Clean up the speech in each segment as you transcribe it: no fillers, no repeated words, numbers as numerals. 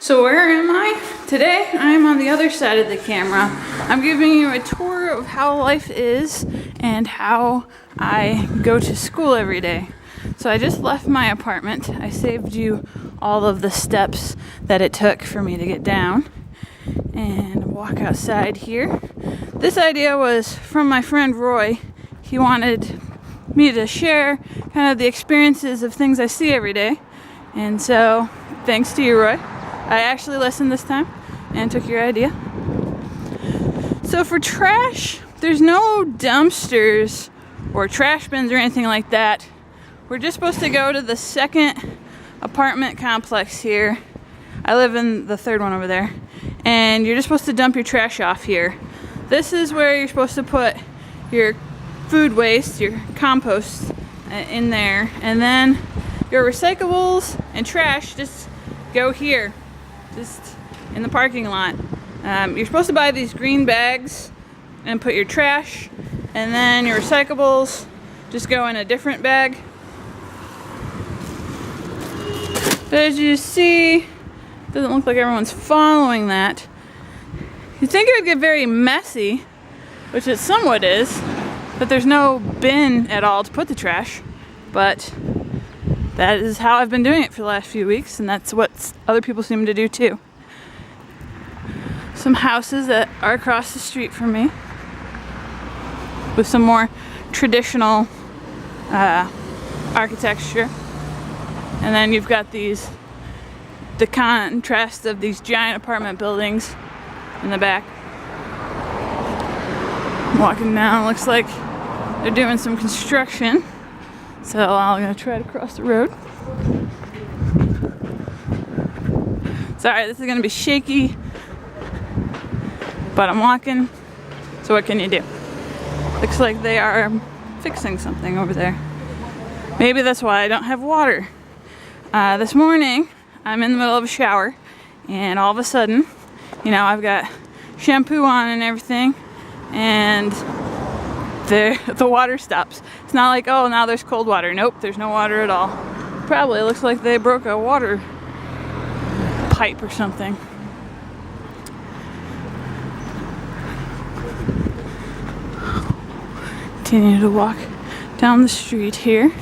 So where am I? Today I'm on the other side of the camera. I'm giving you a tour of how life is and how I go to school every day. So I just left my apartment. I saved you all of the steps that it took for me to get down and walk outside here. This idea was from my friend Roy. He wanted me to share kind of the experiences of things I see every day. And so thanks to you, Roy. I actually listened this time and took your idea. So for trash, there's no dumpsters or trash bins or anything like that. We're just supposed to go to the second apartment complex here. I live in the third one over there. And you're just supposed to dump your trash off here. This is where you're supposed to put your food waste, your compost in there. And then your recyclables and trash just go here. Just in the parking lot. You're supposed to buy these green bags and put your trash, and then your recyclables just go in a different bag. But as you see, it doesn't look like everyone's following that. You'd think it would get very messy, which it somewhat is, but there's no bin at all to put the trash. But that is how I've been doing it for the last few weeks, and that's what other people seem to do too. Some houses that are across the street from me with some more traditional architecture. And then you've got the contrast of these giant apartment buildings in the back. Walking down, looks like they're doing some construction. So I'm gonna try to cross the road. Sorry, this is gonna be shaky, but I'm walking, so what can you do? Looks like they are fixing something over there. Maybe that's why I don't have water. This morning, I'm in the middle of a shower, and all of a sudden, I've got shampoo on and everything, and the water stops. It's not like, oh, now there's cold water. Nope, there's no water at all. Probably looks like they broke a water pipe or something. Continue to walk down the street here.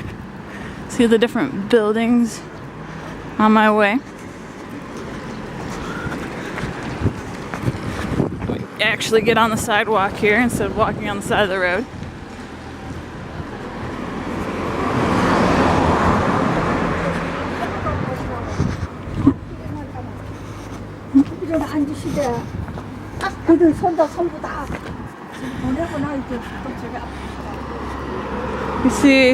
See the different buildings on my way. We actually get on the sidewalk here instead of walking on the side of the road. You see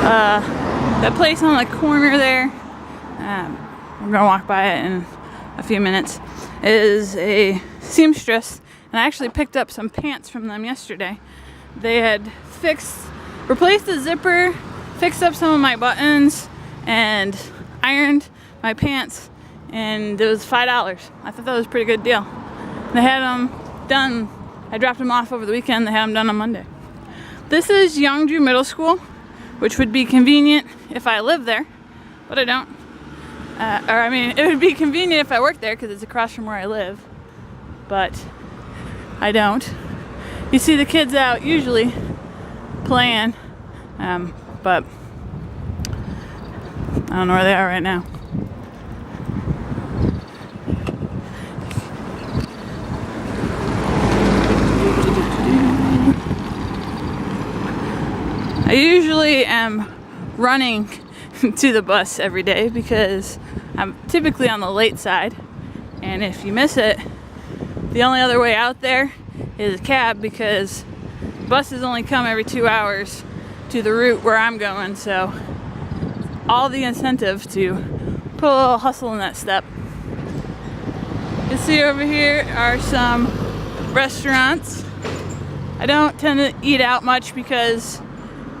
that place on the corner there. We're gonna walk by it in a few minutes. It is a seamstress, and I actually picked up some pants from them yesterday. They had replaced the zipper, fixed up some of my buttons, and ironed my pants, and it was $5. I thought that was a pretty good deal. They had them done. I dropped them off over the weekend. They had them done on Monday. This is Youngju Middle School, which would be convenient if I lived there, but I don't. It would be convenient if I worked there because it's across from where I live, but I don't. You see the kids out usually playing, but I don't know where they are right now. I usually am running to the bus every day because I'm typically on the late side, and if you miss it, the only other way out there is a cab because buses only come every 2 hours to the route where I'm going, so all the incentive to put a little hustle in that step. You see over here are some restaurants. I don't tend to eat out much because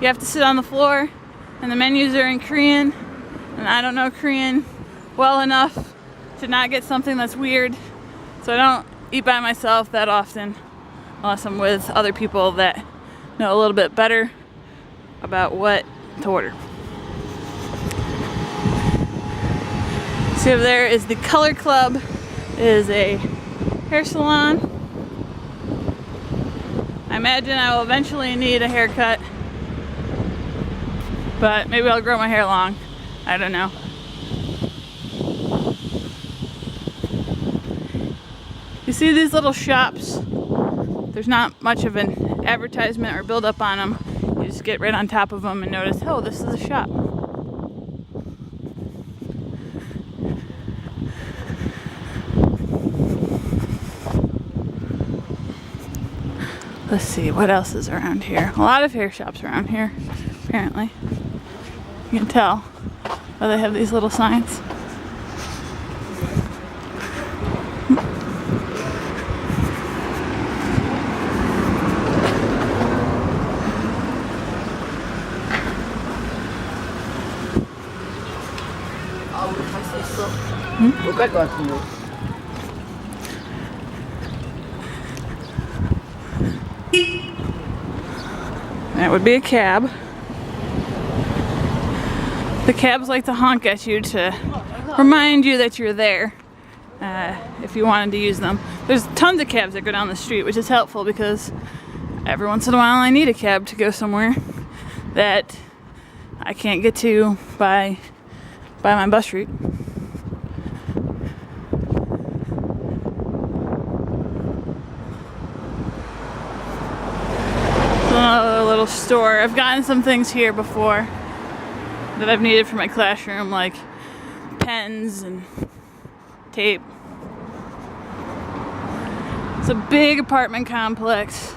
you have to sit on the floor and the menus are in Korean, and I don't know Korean well enough to not get something that's weird, so I don't eat by myself that often unless I'm with other people that know a little bit better about what to order. See over there is the Color Club. It is a hair salon. I imagine I will eventually need a haircut, but maybe I'll grow my hair long. I don't know. You see these little shops? There's not much of an advertisement or build up on them. You just get right on top of them and notice, oh, this is a shop. Let's see, what else is around here? A lot of hair shops around here, apparently. You can tell why they have these little signs. That would be a cab. The cabs like to honk at you to remind you that you're there if you wanted to use them. There's tons of cabs that go down the street, which is helpful because every once in a while I need a cab to go somewhere that I can't get to by my bus route. Another little store. I've gotten some things here before that I've needed for my classroom, like pens and tape. It's a big apartment complex.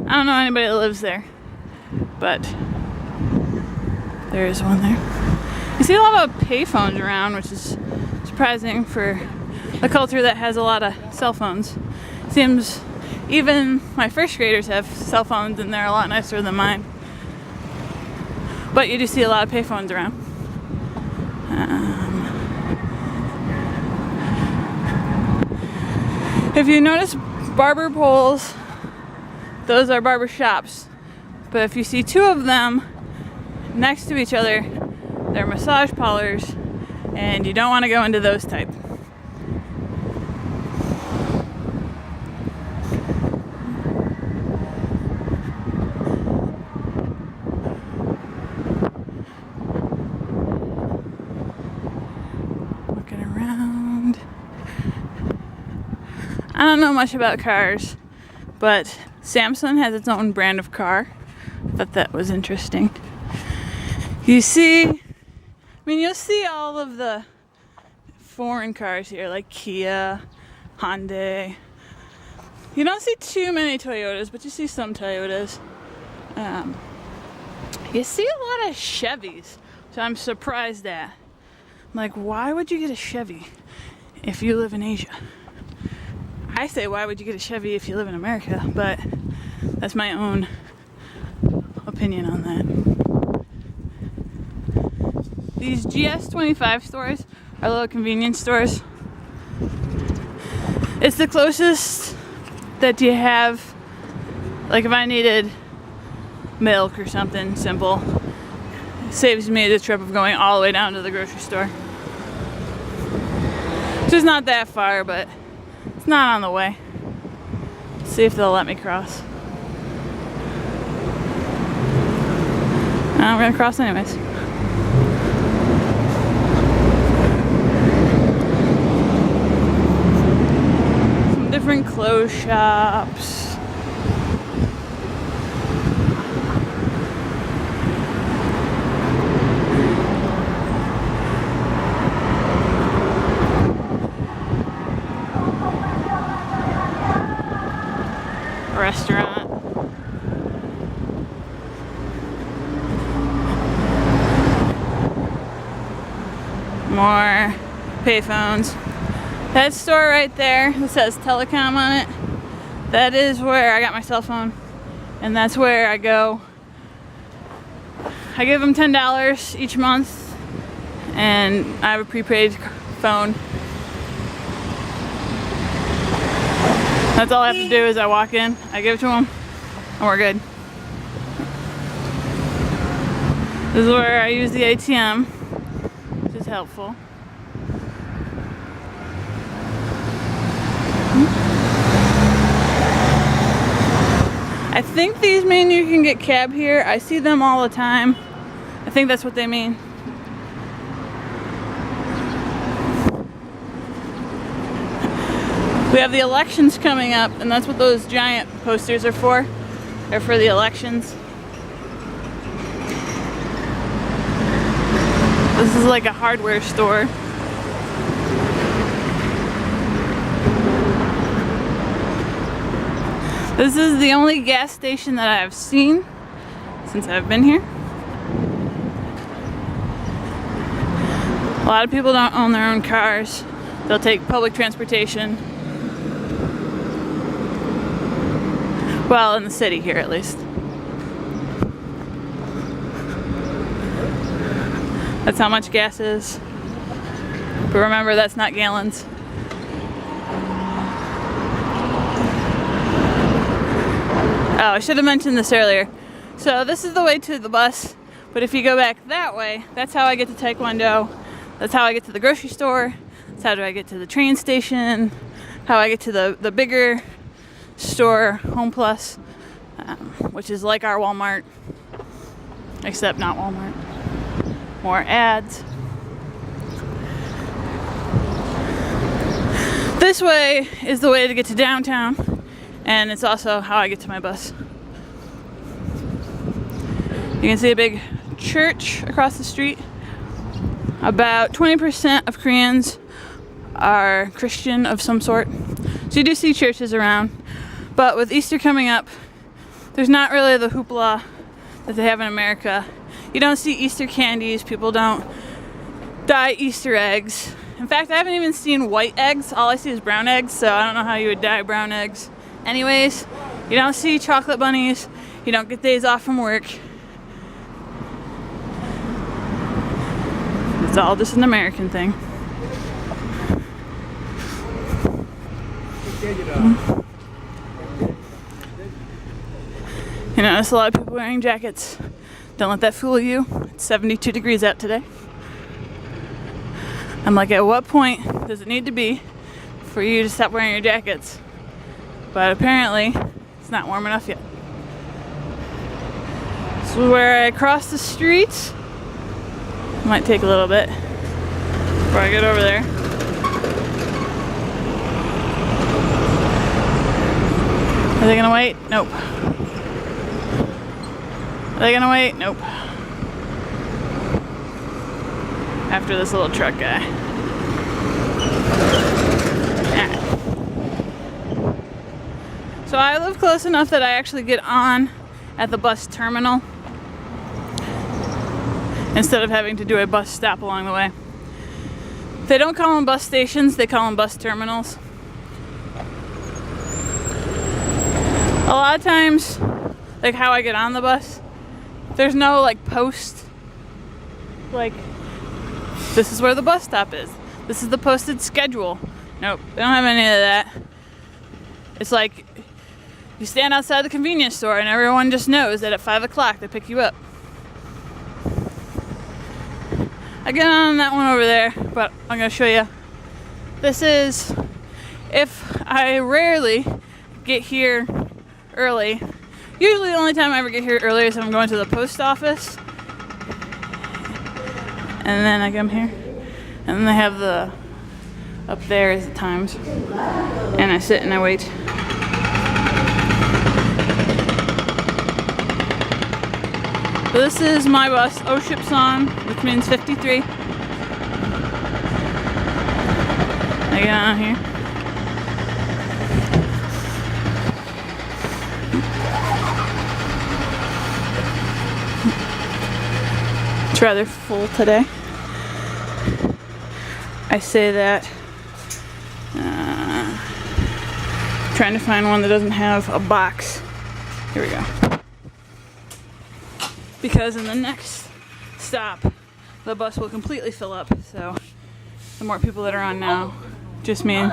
I don't know anybody that lives there, but there is one there. You see a lot of payphones around, which is surprising for a culture that has a lot of cell phones. Seems even my first graders have cell phones and they're a lot nicer than mine. But you do see a lot of payphones around. If you notice barber poles, those are barber shops. But if you see two of them next to each other, they're massage parlors, and you don't want to go into those type. I don't know much about cars, but Samsung has its own brand of car. I thought that was interesting. You'll see all of the foreign cars here, like Kia, Hyundai. You don't see too many Toyotas, but you see some Toyotas. You see a lot of Chevys, so I'm surprised at. I'm like, why would you get a Chevy if you live in Asia? I say, why would you get a Chevy if you live in America? But that's my own opinion on that. These GS25 stores are little convenience stores. It's the closest that you have, like if I needed milk or something simple, it saves me the trip of going all the way down to the grocery store. Which is not that far, but it's not on the way. Let's see if they'll let me cross. I'm gonna cross anyways. Some different clothes shops. Restaurant. More payphones. That store right there that says telecom on it, that is where I got my cell phone, and that's where I go. I give them $10 each month, and I have a prepaid phone. That's all I have to do is I walk in, I give it to them, and we're good. This is where I use the ATM, which helpful. I think these mean you can get cab here. I see them all the time. I think that's what they mean. We have the elections coming up, and that's what those giant posters are for. They're for the elections. This is like a hardware store. This is the only gas station that I've seen since I've been here. A lot of people don't own their own cars. They'll take public transportation. Well, in the city here at least. That's how much gas is. But remember, that's not gallons. Oh, I should have mentioned this earlier. So this is the way to the bus, but if you go back that way, that's how I get to Taekwondo. That's how I get to the grocery store. That's how do I get to the train station. How I get to the bigger store, Home Plus, which is like our Walmart, except not Walmart. More ads. This way is the way to get to downtown. And it's also how I get to my bus. You can see a big church across the street. About 20% of Koreans are Christian of some sort. So you do see churches around. But with Easter coming up, there's not really the hoopla that they have in America. You don't see Easter candies. People don't dye Easter eggs. In fact, I haven't even seen white eggs. All I see is brown eggs, so I don't know how you would dye brown eggs. Anyways, you don't see chocolate bunnies, you don't get days off from work. It's all just an American thing. You notice a lot of people wearing jackets. Don't let that fool you. It's 72 degrees out today. I'm like, at what point does it need to be for you to stop wearing your jackets? But apparently, it's not warm enough yet. This is where I cross the street. Might take a little bit before I get over there. Are they gonna wait? Nope. Are they gonna wait? Nope. After this little truck guy. So I live close enough that I actually get on at the bus terminal instead of having to do a bus stop along the way. They don't call them bus stations, they call them bus terminals. A lot of times, like how I get on the bus, there's no like post, like this is where the bus stop is. This is the posted schedule. Nope, they don't have any of that. It's like you stand outside the convenience store and everyone just knows that at 5 o'clock they pick you up. I get on that one over there, but I'm going to show you. This is, if I rarely get here early, usually the only time I ever get here early is if I'm going to the post office. And then I come here. And then they have the, up there is the times. And I sit and I wait. So this is my bus, Oshipsan, which means 53. I get on here. It's rather full today. I say that trying to find one that doesn't have a box. Here we go. Because in the next stop, the bus will completely fill up. So the more people that are on now just mean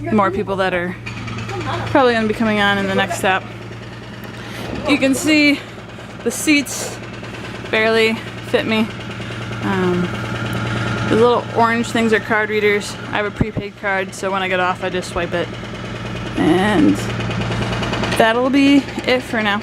the more people that are probably going to be coming on in the next stop. You can see the seats barely fit me. The little orange things are card readers. I have a prepaid card, so when I get off, I just swipe it. And that'll be it for now.